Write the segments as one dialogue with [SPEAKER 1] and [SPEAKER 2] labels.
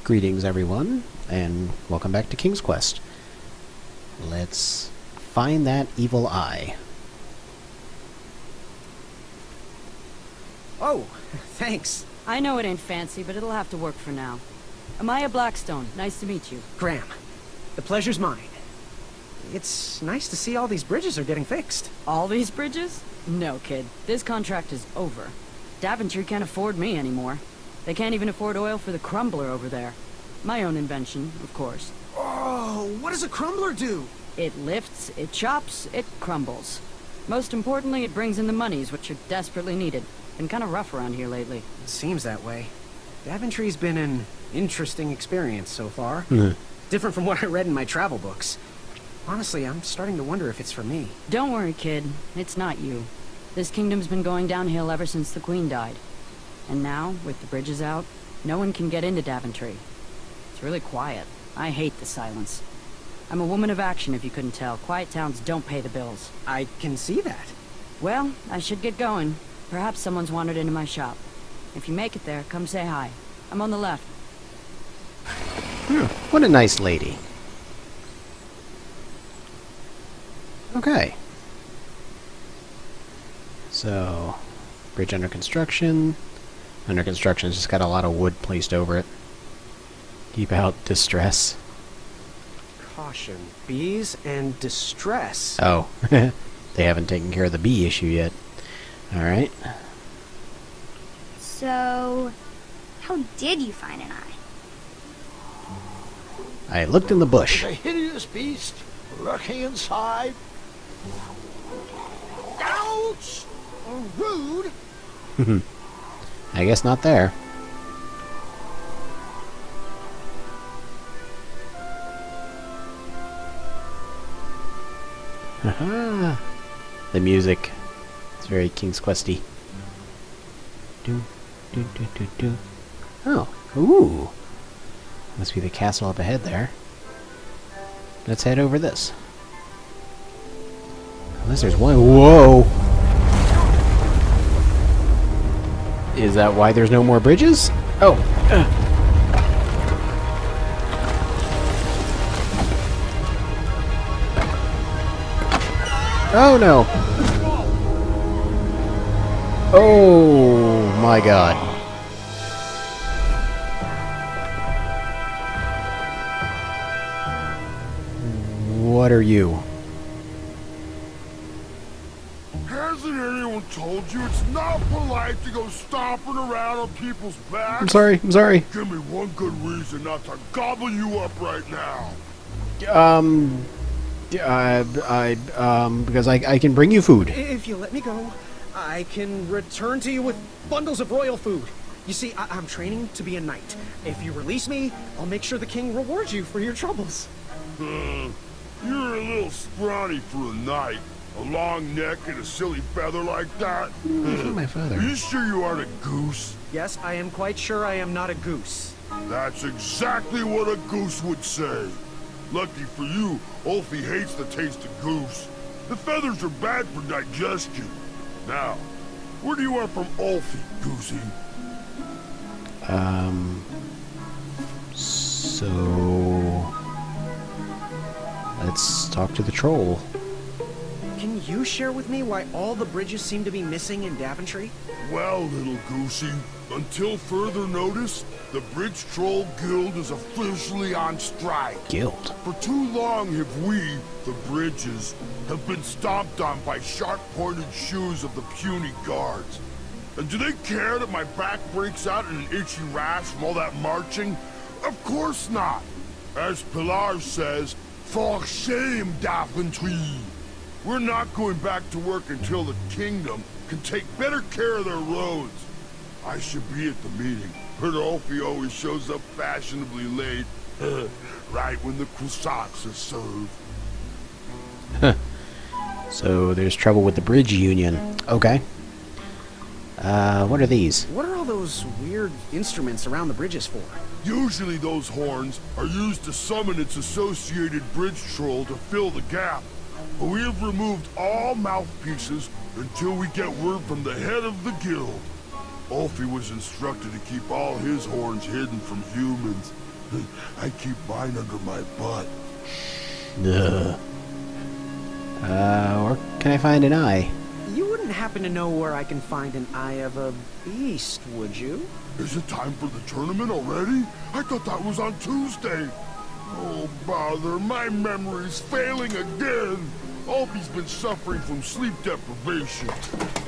[SPEAKER 1] Greetings everyone, and welcome back to King's Quest. Let's find that evil eye.
[SPEAKER 2] Oh, thanks.
[SPEAKER 3] I know it ain't fancy, but it'll have to work for now. Amaya Blackstone, nice to meet you.
[SPEAKER 2] Graham, the pleasure's mine. It's nice to see all these bridges are getting fixed.
[SPEAKER 3] All these bridges? No, kid. This contract is over. Daventry can't afford me anymore. They can't even afford oil for the crumbler over there. My own invention, of course.
[SPEAKER 2] Oh, what does a crumbler do?
[SPEAKER 3] It lifts, it chops, it crumbles. Most importantly, it brings in the monies, which are desperately needed. Been kind of rough around here lately.
[SPEAKER 2] It seems that way. Daventry's been an interesting experience so far. Different from what I read in my travel books. Honestly, I'm starting to wonder if it's for me.
[SPEAKER 3] Don't worry, kid. It's not you. This kingdom's been going downhill ever since the Queen died. And now, with the bridges out, no one can get into Daventry. It's really quiet. I hate the silence. I'm a woman of action, if you couldn't tell. Quiet towns don't pay the bills.
[SPEAKER 2] I can see that.
[SPEAKER 3] Well, I should get going. Perhaps someone's wandered into my shop. If you make it there, come say hi. I'm on the left.
[SPEAKER 1] What a nice lady. Okay. So, bridge under construction. Under construction's just got a lot of wood placed over it. Keep out distress.
[SPEAKER 2] Caution, bees and distress.
[SPEAKER 1] Oh, they haven't taken care of the bee issue yet. Alright.
[SPEAKER 4] So, how did you find an eye?
[SPEAKER 1] I looked in the bush.
[SPEAKER 5] The hideous beast lurking inside. Ouch! Rude!
[SPEAKER 1] I guess not there. Haha. The music. It's very King's Questy. Do, do, do, do, do. Oh. Ooh. Must be the castle up ahead there. Let's head over this. Unless there's one. Whoa! Is that why there's no more bridges? Oh. Oh no. Oh my god. What are you?
[SPEAKER 5] Hasn't anyone told you it's not polite to go stomping around on people's backs?
[SPEAKER 1] I'm sorry.
[SPEAKER 5] Give me one good reason not to gobble you up right now.
[SPEAKER 1] Because I can bring you food.
[SPEAKER 2] If you let me go, I can return to you with bundles of royal food. You see, I'm training to be a knight. If you release me, I'll make sure the king rewards you for your troubles.
[SPEAKER 5] You're a little scrawny for a knight. A long neck and a silly feather like that.
[SPEAKER 1] My father.
[SPEAKER 5] Are you sure you aren't a goose?
[SPEAKER 2] Yes, I am quite sure I am not a goose.
[SPEAKER 5] That's exactly what a goose would say. Lucky for you, Ulfie hates the taste of goose. The feathers are bad for digestion. Now, where do you want from Ulfie, Goosey?
[SPEAKER 1] So... let's talk to the troll.
[SPEAKER 2] Can you share with me why all the bridges seem to be missing in Daventry?
[SPEAKER 5] Well, little Goosey, until further notice, the Bridge Troll Guild is officially on strike.
[SPEAKER 1] Guild?
[SPEAKER 5] For too long have we, the Bridges, have been stomped on by sharp-pointed shoes of the puny guards. And do they care that my back breaks out in an itchy rash from all that marching? Of course not. As Pilar says, for shame, Daventry. We're not going back to work until the kingdom can take better care of their roads. I should be at the meeting, but Ulfie always shows up fashionably late, right when the croissants are served.
[SPEAKER 1] So there's trouble with the bridge union. Okay. What are these?
[SPEAKER 2] What are all those weird instruments around the bridges for?
[SPEAKER 5] Usually those horns are used to summon its associated bridge troll to fill the gap. But we have removed all mouthpieces until we get word from the head of the guild. Ulfie was instructed to keep all his horns hidden from humans. I keep mine under my butt.
[SPEAKER 1] Ugh. Where can I find an eye?
[SPEAKER 2] You wouldn't happen to know where I can find an eye of a beast, would you?
[SPEAKER 5] Is it time for the tournament already? I thought that was on Tuesday. Oh, bother, my memory's failing again. Alfie's been suffering from sleep deprivation.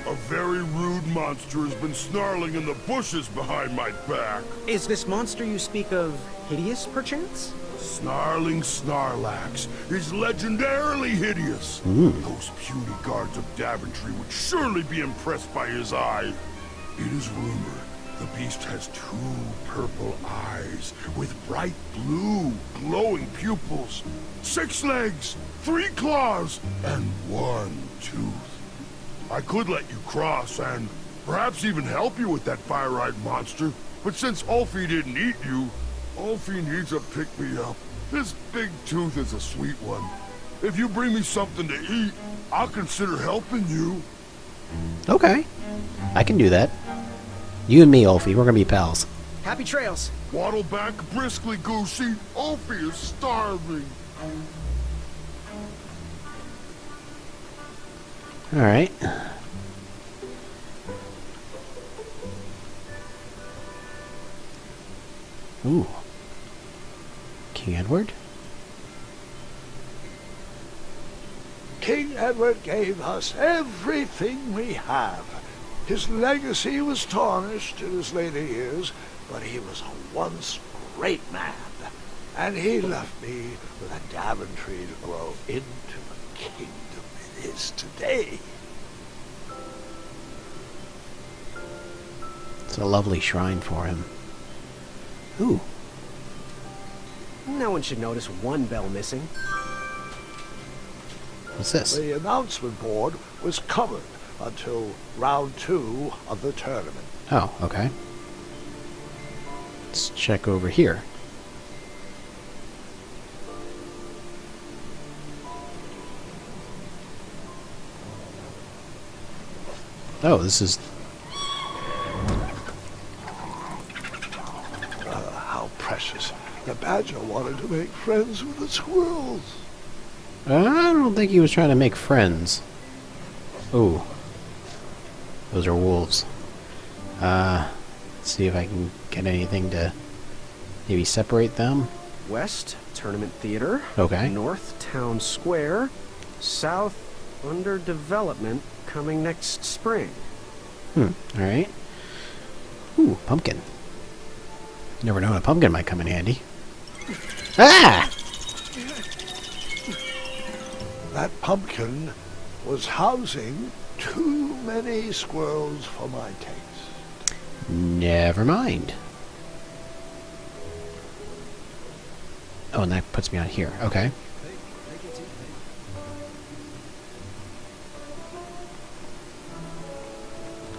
[SPEAKER 5] A very rude monster has been snarling in the bushes behind my back.
[SPEAKER 2] Is this monster you speak of hideous, perchance?
[SPEAKER 5] Snarling Snarlax is legendarily hideous. Those puny guards of Daventry would surely be impressed by his eye. It is rumored the beast has 2 purple eyes with bright blue, glowing pupils, 6 legs, 3 claws, and 1 tooth. I could let you cross and perhaps even help you with that fire-eyed monster, but since Alfie didn't eat you, Alfie needs a pick-me-up. This big tooth is a sweet one. If you bring me something to eat, I'll consider helping you.
[SPEAKER 1] Okay. I can do that. You and me, Ulfie, we're gonna be pals.
[SPEAKER 2] Happy trails.
[SPEAKER 5] Waddle back briskly, Goosey. Alfie is starving.
[SPEAKER 1] Alright. Ooh. King Edward?
[SPEAKER 6] King Edward gave us everything we have. His legacy was tarnished in his later years, but he was a once great man. And he left me with a Daventry to grow into the kingdom it is today.
[SPEAKER 1] It's a lovely shrine for him. Ooh.
[SPEAKER 2] No one should notice one bell missing.
[SPEAKER 1] What's this?
[SPEAKER 6] The announcement board was covered until round 2 of the tournament.
[SPEAKER 1] Oh, okay. Let's check over here. Oh, this is...
[SPEAKER 6] How precious. The badger wanted to make friends with the squirrels.
[SPEAKER 1] I don't think he was trying to make friends. Ooh. Those are wolves. Let's see if I can get anything to maybe separate them.
[SPEAKER 2] West, Tournament Theater.
[SPEAKER 1] Okay.
[SPEAKER 2] North, Town Square. South, under development, coming next spring.
[SPEAKER 1] Alright. Ooh, pumpkin. Never known a pumpkin might come in handy. Ah!
[SPEAKER 6] That pumpkin was housing too many squirrels for my taste.
[SPEAKER 1] Never mind. Oh, and that puts me on here. Okay.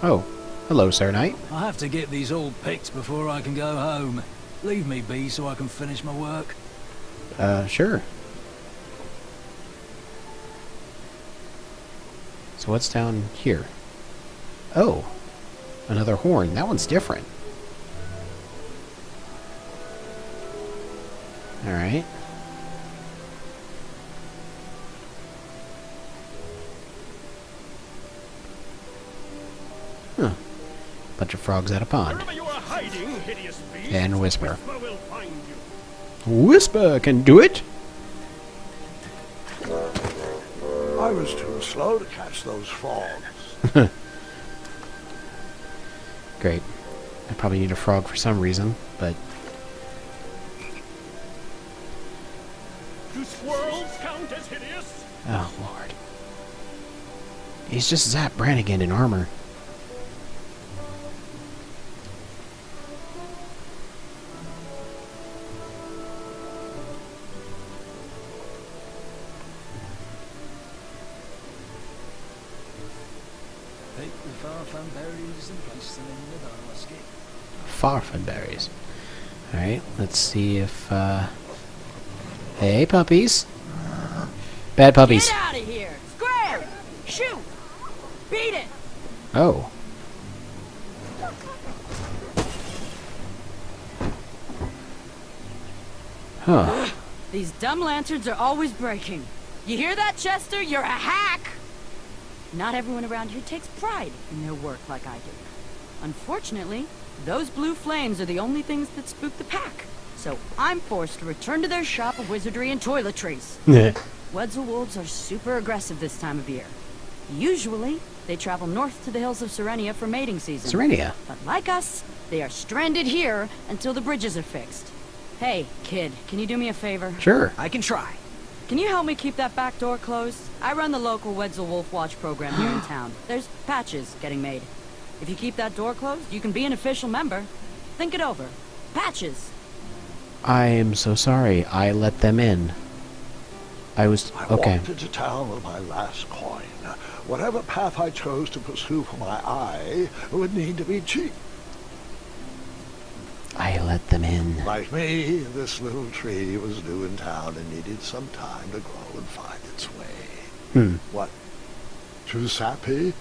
[SPEAKER 1] Oh, hello, Sir Knight.
[SPEAKER 7] I have to get these all picked before I can go home. Leave me be so I can finish my work.
[SPEAKER 1] Sure. So what's down here? Oh, another horn. That one's different. Alright. Huh. Bunch of frogs at a pond.
[SPEAKER 8] Wherever you are hiding, hideous beast,
[SPEAKER 1] And Whisper.
[SPEAKER 8] Whisper will find you.
[SPEAKER 1] Whisper can do it!
[SPEAKER 6] I was too slow to catch those frogs.
[SPEAKER 1] Great. I probably need a frog for some reason, but...
[SPEAKER 8] Do squirrels count as hideous?
[SPEAKER 1] Oh, Lord. He's just Zap Brannigan in armor.
[SPEAKER 7] Take the farfan berries and place them in the basket.
[SPEAKER 1] Farfan berries. Alright, let's see if, Hey, puppies. Bad puppies.
[SPEAKER 3] Get out of here! Square! Shoot! Beat it!
[SPEAKER 1] Oh. Huh.
[SPEAKER 3] These dumb lanterns are always breaking. You hear that, Chester? You're a hack! Not everyone around here takes pride in their work like I do. Unfortunately, those blue flames are the only things that spook the pack. So I'm forced to return to their shop of wizardry and toiletries. Wetzel wolves are super aggressive this time of year. Usually, they travel north to the hills of Serenia for mating season.
[SPEAKER 1] Serenia.
[SPEAKER 3] But like us, they are stranded here until the bridges are fixed. Hey, kid, can you do me a favor?
[SPEAKER 1] Sure.
[SPEAKER 2] I can try.
[SPEAKER 3] Can you help me keep that back door closed? I run the local Wetzel Wolf Watch program here in town. There's patches getting made. If you keep that door closed, you can be an official member. Think it over. Patches.
[SPEAKER 1] I am so sorry. I let them in. I was...
[SPEAKER 6] I
[SPEAKER 1] okay.
[SPEAKER 6] walked into town with my last coin. Whatever path I chose to pursue for my eye would need to be cheap.
[SPEAKER 1] I let them in.
[SPEAKER 6] Like me, this little tree was new in town and needed some time to grow and find its way. What? Too sappy?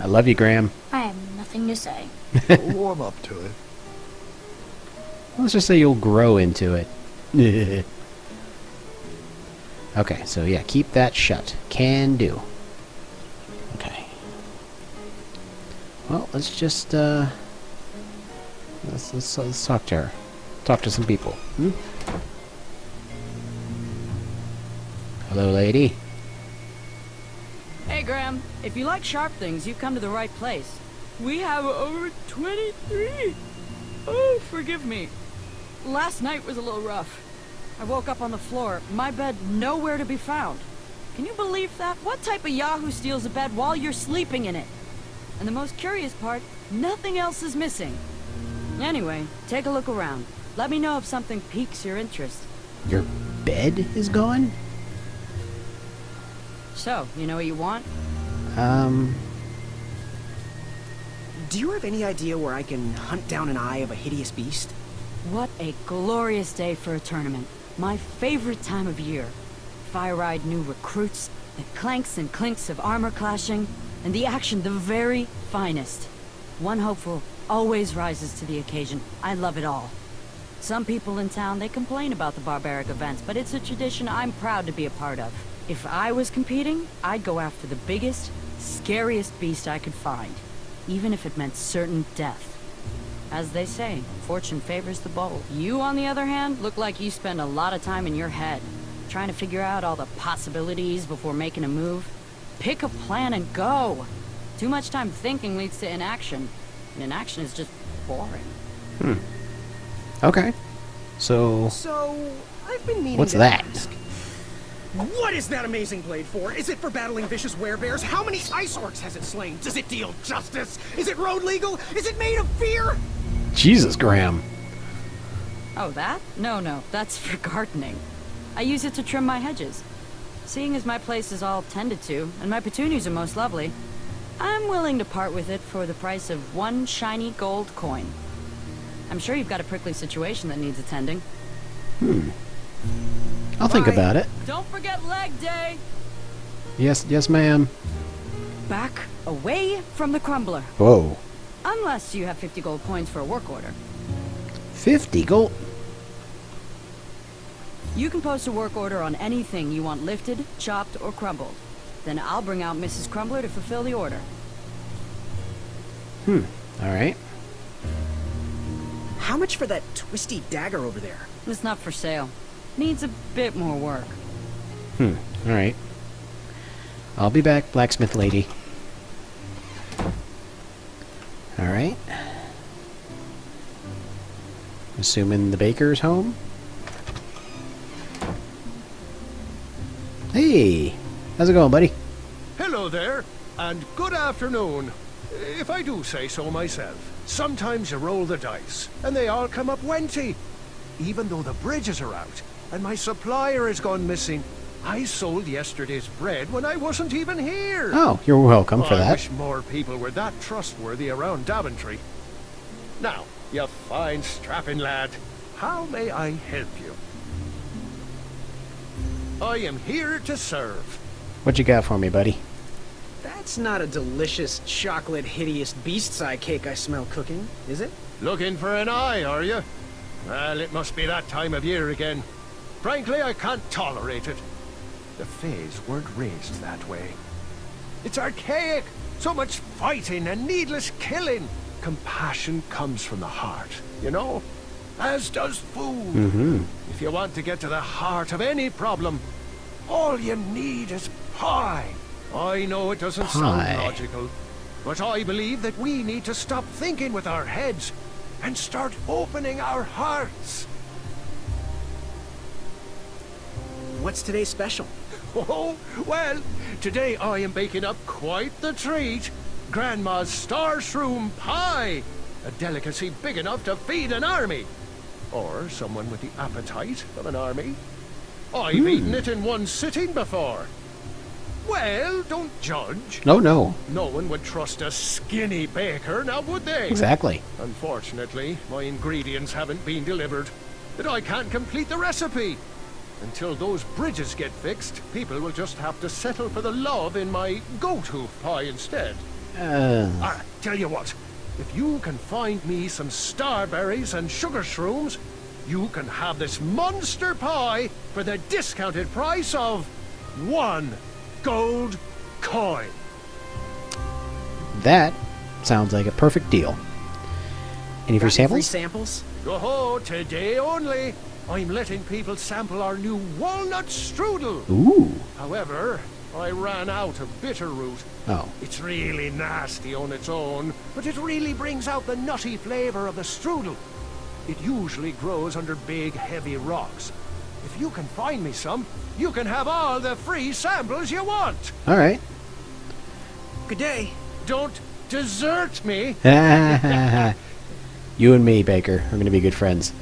[SPEAKER 1] I love you, Graham.
[SPEAKER 4] I have nothing to say.
[SPEAKER 6] Warm up to it.
[SPEAKER 1] Let's just say you'll grow into it. Okay, so yeah, keep that shut. Can do. Okay. Well, let's just, let's talk to her. Talk to some people. Hello, lady.
[SPEAKER 3] Hey, Graham. If you like sharp things, you've come to the right place. We have over 23. Oh, forgive me. Last night was a little rough. I woke up on the floor, my bed nowhere to be found. Can you believe that? What type of yahoo steals a bed while you're sleeping in it? And the most curious part, nothing else is missing. Anyway, take a look around. Let me know if something piques your interest.
[SPEAKER 1] Your bed is gone?
[SPEAKER 3] So, you know what you want?
[SPEAKER 2] Do you have any idea where I can hunt down an eye of a hideous beast?
[SPEAKER 3] What a glorious day for a tournament. My favorite time of year. Fire-eyed new recruits, the clanks and clinks of armor clashing, and the action the very finest. One hopeful always rises to the occasion. I love it all. Some people in town, they complain about the barbaric events, but it's a tradition I'm proud to be a part of. If I was competing, I'd go after the biggest, scariest beast I could find, even if it meant certain death. As they say, fortune favors the bold. You, on the other hand, look like you spend a lot of time in your head, trying to figure out all the possibilities before making a move. Pick a plan and go! Too much time thinking leads to inaction, and inaction is just boring.
[SPEAKER 1] Okay. So...
[SPEAKER 2] So, I've been meaning
[SPEAKER 1] What's
[SPEAKER 2] to
[SPEAKER 1] that?
[SPEAKER 2] ask. What is that amazing blade for? Is it for battling vicious werebears? How many ice orcs has it slain? Does it deal justice? Is it road legal? Is it made of fear?
[SPEAKER 1] Jesus, Graham.
[SPEAKER 3] Oh, that? No, that's for gardening. I use it to trim my hedges. Seeing as my place is all tended to, and my petunias are most lovely, I'm willing to part with it for the price of one shiny gold coin. I'm sure you've got a prickly situation that needs attending.
[SPEAKER 1] I'll think
[SPEAKER 2] Bye.
[SPEAKER 1] about it.
[SPEAKER 3] Don't forget leg day!
[SPEAKER 1] Yes, ma'am.
[SPEAKER 3] Back away from the crumbler.
[SPEAKER 1] Whoa.
[SPEAKER 3] Unless you have 50 gold coins for a work order.
[SPEAKER 1] 50 gold.
[SPEAKER 3] You can post a work order on anything you want lifted, chopped, or crumbled. Then I'll bring out Mrs. Crumbler to fulfill the order.
[SPEAKER 1] Alright.
[SPEAKER 2] How much for that twisty dagger over there?
[SPEAKER 3] It's not for sale. Needs a bit more work.
[SPEAKER 1] Alright. I'll be back, blacksmith lady. Alright. Assuming the baker's home? Hey! How's it going, buddy?
[SPEAKER 8] Hello there, and good afternoon. If I do say so myself. Sometimes you roll the dice, and they all come up wenty. Even though the bridges are out, and my supplier has gone missing. I sold yesterday's bread when I wasn't even here.
[SPEAKER 1] Oh, you're welcome for
[SPEAKER 8] I
[SPEAKER 1] that.
[SPEAKER 8] wish more people were that trustworthy around Daventry. Now, you fine strapping lad, how may I help you? I am here to serve.
[SPEAKER 1] What you got for me, buddy?
[SPEAKER 2] That's not a delicious chocolate hideous beast's eye cake I smell cooking, is it?
[SPEAKER 8] Looking for an eye, are you? Well, it must be that time of year again. Frankly, I can't tolerate it. The Fays weren't raised that way. It's archaic. So much fighting and needless killing. Compassion comes from the heart, you know? As does food. If you want to get to the heart of any problem, all you need is pie. I know it doesn't sound logical, but I believe that we need to stop thinking with our heads and start opening our hearts.
[SPEAKER 2] What's today's special?
[SPEAKER 8] Oh, well, today I am baking up quite the treat. Grandma's star shroom pie. A delicacy big enough to feed an army. Or someone with the appetite of an army. I've eaten it in one sitting before. Well, don't judge.
[SPEAKER 1] No, no.
[SPEAKER 8] No one would trust a skinny baker, now would they?
[SPEAKER 1] Exactly.
[SPEAKER 8] Unfortunately, my ingredients haven't been delivered, but I can't complete the recipe. Until those bridges get fixed, people will just have to settle for the love in my goat hoof pie instead. Tell you what, if you can find me some starberries and sugar shrooms, you can have this monster pie for the discounted price of 1 gold coin.
[SPEAKER 1] That sounds like a perfect deal. Any free samples?
[SPEAKER 2] Free samples?
[SPEAKER 8] Oh, today only. I'm letting people sample our new walnut strudel.
[SPEAKER 1] Ooh.
[SPEAKER 8] However, I ran out of bitter root.
[SPEAKER 1] Oh.
[SPEAKER 8] It's really nasty on its own, but it really brings out the nutty flavor of the strudel. It usually grows under big, heavy rocks. If you can find me some, you can have all the free samples you want.
[SPEAKER 1] All right.
[SPEAKER 2] Good day.
[SPEAKER 8] Don't desert me.
[SPEAKER 1] You and me, Baker, are going to be good friends.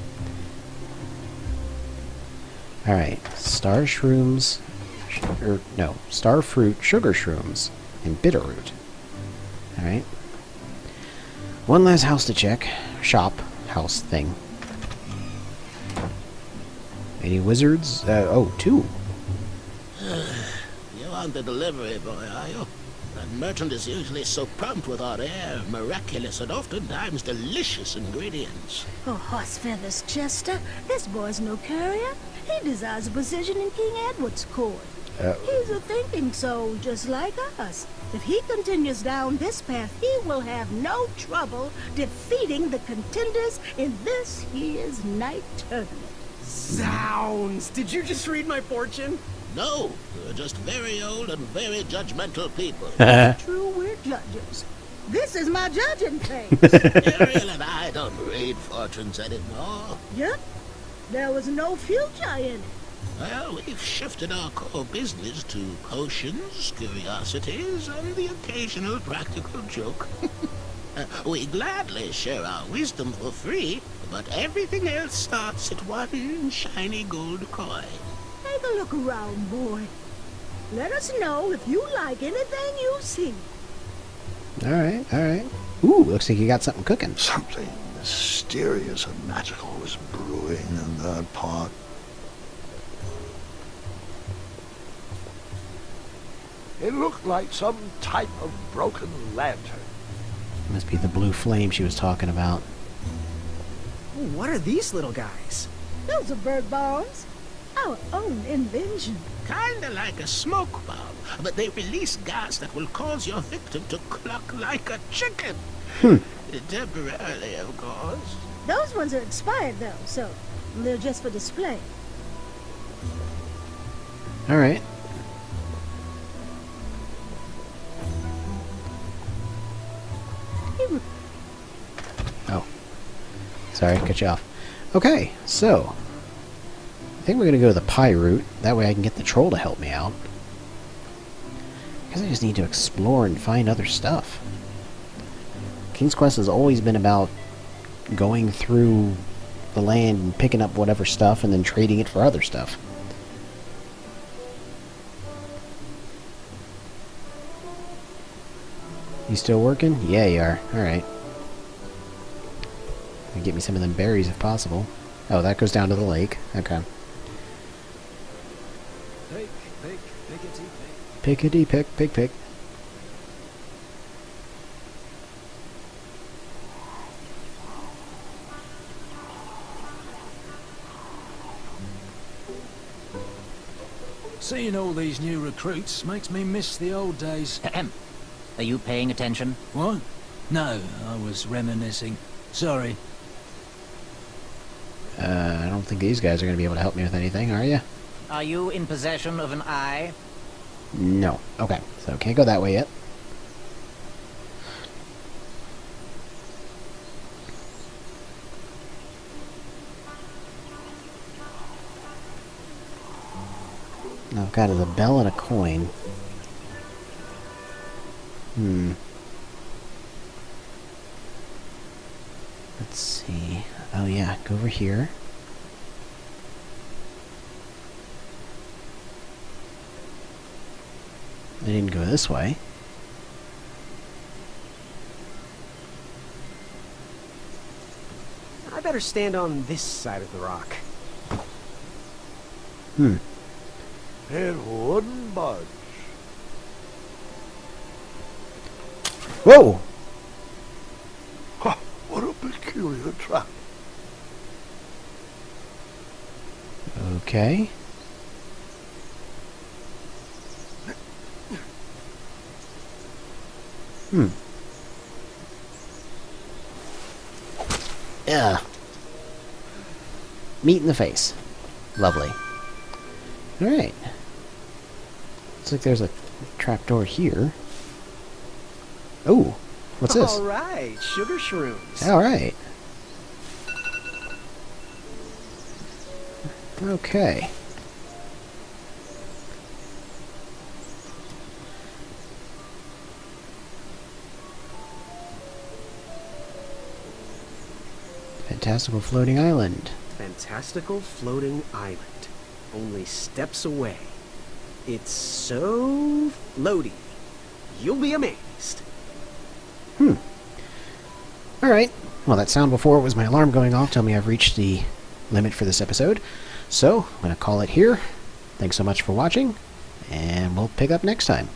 [SPEAKER 1] All right. Star shrooms, star fruit, sugar shrooms, and bitter root. All right. One last house to check. House thing. Any wizards? Oh, 2.
[SPEAKER 9] You want the delivery boy, are you? That merchant is usually so prompt with our rare, miraculous, and oftentimes delicious ingredients.
[SPEAKER 10] Oh, horse feathers, Chester. This boy's no courier. He desires a position in King Edward's court. He's a thinking soul just like us. If he continues down this path, he will have no trouble defeating the contenders in this year's night tournament.
[SPEAKER 2] Zounds! Did you just read my fortune?
[SPEAKER 9] No, we're just very old and very judgmental people.
[SPEAKER 10] True, we're judges. This is my judging place.
[SPEAKER 9] Ariel and I don't read fortunes anymore.
[SPEAKER 10] Yep. There was no future in it.
[SPEAKER 9] Well, we've shifted our core business to potions, curiosities, and the occasional practical joke. We gladly share our wisdom for free, but everything else starts at 1 shiny gold coin.
[SPEAKER 10] Take a look around, boy. Let us know if you like anything you see.
[SPEAKER 1] All right, all right. Ooh, looks like you got something cooking.
[SPEAKER 6] Something mysterious and magical was brewing in that pot. It looked like some type of broken lantern.
[SPEAKER 1] Must be the blue flame she was talking about.
[SPEAKER 2] What are these little guys?
[SPEAKER 10] Those are bird bombs. Our own invention.
[SPEAKER 9] Kinda like a smoke bomb, but they release gas that will cause your victim to cluck like a chicken. Temporarily, of course.
[SPEAKER 10] Those ones are expired, though, so they're just for display.
[SPEAKER 1] All right. Oh. Sorry, cut you off. Okay, so I think we're going to go to the pie route. That way I can get the troll to help me out. I guess I just need to explore and find other stuff. King's Quest has always been about going through the land and picking up whatever stuff and then trading it for other stuff. You still working? Yeah, you are. Alright. Get me some of them berries if possible. Oh, that goes down to the lake. Okay. Pickety pick, pick, pick.
[SPEAKER 7] Seeing all these new recruits makes me miss the old days.
[SPEAKER 11] Ahem. Are you paying attention?
[SPEAKER 7] What? No, I was reminiscing. Sorry.
[SPEAKER 1] I don't think these guys are going to be able to help me with anything, are you?
[SPEAKER 11] Are you in possession of an eye?
[SPEAKER 1] No. Okay, so can't go that way yet. Now I've got is a bell and a coin. Let's see. Oh yeah, go over here. I didn't go this way.
[SPEAKER 2] I better stand on this side of the rock.
[SPEAKER 6] It wouldn't budge.
[SPEAKER 1] Whoa!
[SPEAKER 6] Ha! What a peculiar trap.
[SPEAKER 1] Okay. Yeah. Meat in the face. Lovely. Alright. Looks like there's a trapdoor here. Oh, what's this?
[SPEAKER 2] All right, sugar shrooms.
[SPEAKER 1] Alright. Okay. Fantastical floating island.
[SPEAKER 2] Fantastical floating island. Only steps away. It's so floaty. You'll be amazed.
[SPEAKER 1] Alright. Well, that sound before was my alarm going off. Tell me I've reached the limit for this episode. So, I'm going to call it here. Thanks so much for watching, and we'll pick up next time.